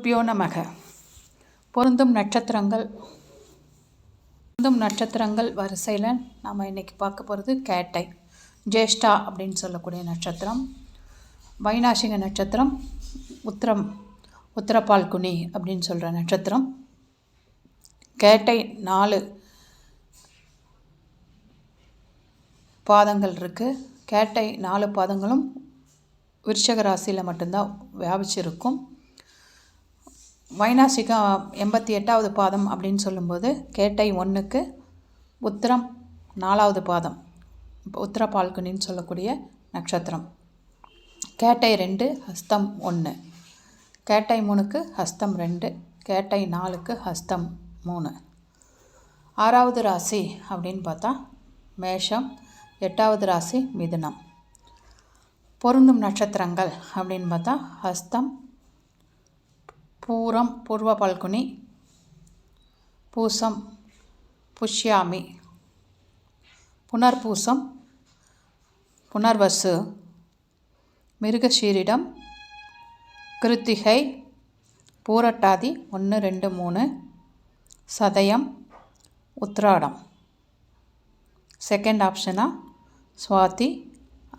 குருப்பியோ நமக. பொருந்தும் நட்சத்திரங்கள் வரிசையில் நாம் இன்றைக்கி பார்க்க போகிறது கேட்டை, ஜேஷ்டா அப்படின்னு சொல்லக்கூடிய நட்சத்திரம். வைநாசிக நட்சத்திரம் உத்திரபால்குனி அப்படின்னு சொல்கிற நட்சத்திரம். கேட்டை 4 பாதங்கள் இருக்குது. கேட்டை 4 பாதங்களும் விருச்சிக ராசியில் மட்டும்தான் வியாபிச்சிருக்கும். வைநாசிகம் 88வது பாதம் அப்படின்னு சொல்லும்போது கேட்டை 1க்கு உத்திரம் 4வது பாதம், உத்திரபால்குனின்னு சொல்லக்கூடிய நட்சத்திரம். கேட்டை 2 ஹஸ்தம் 1, கேட்டை 3க்கு ஹஸ்தம் 2, கேட்டை 4க்கு ஹஸ்தம் 3. 6வது ராசி அப்படின்னு பார்த்தா மேஷம், 8வது ராசி மிதுனம். பொருந்தும் நட்சத்திரங்கள் அப்படின்னு பார்த்தா ஹஸ்தம், பூரம் பூர்வ பல்குனி, பூசம் புஷ்யாமி, புனர்பூசம் புனர்வசு, மிருகஷீரிடம், கிருத்திகை, பூரட்டாதி 1, 2, 3, சதயம், உத்ராடம். செகண்ட் ஆப்ஷனாக சுவாதி,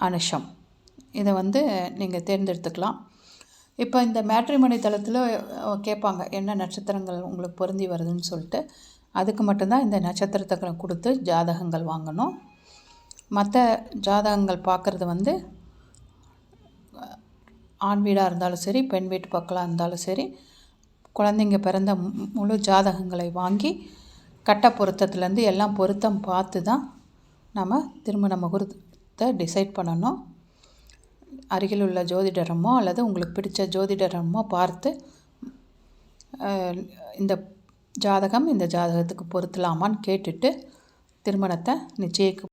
அனுஷம். இதை நீங்கள் தேர்ந்தெடுத்துக்கலாம். இப்போ இந்த மேட்ரிமோனி தளத்தில் கேட்பாங்க என்ன நட்சத்திரங்கள் உங்களுக்கு பொருந்தி வருதுன்னு சொல்லிட்டு. அதுக்கு மட்டும்தான் இந்த நட்சத்திரத்தை கொடுத்து ஜாதகங்கள் வாங்கணும். மற்ற ஜாதகங்கள் பார்க்குறது ஆண் வீடாக இருந்தாலும் சரி, பெண் வீட்டு பக்கலாக இருந்தாலும் சரி, குழந்தைங்க பிறந்த முழு ஜாதகங்களை வாங்கி கட்ட பொருத்தத்துலேருந்து எல்லாம் பொருத்தம் பார்த்து தான் நம்ம திருமண முகூர்த்தத்தை டிசைட் பண்ணணும். அருகில் உள்ள ஜோதிடரமோ அல்லது உங்களுக்கு பிடிச்ச ஜோதிடரமோ பார்த்து இந்த ஜாதகத்துக்கு பொருத்தலாமான்னு கேட்டுட்டு திருமணத்தை நிச்சயிக்க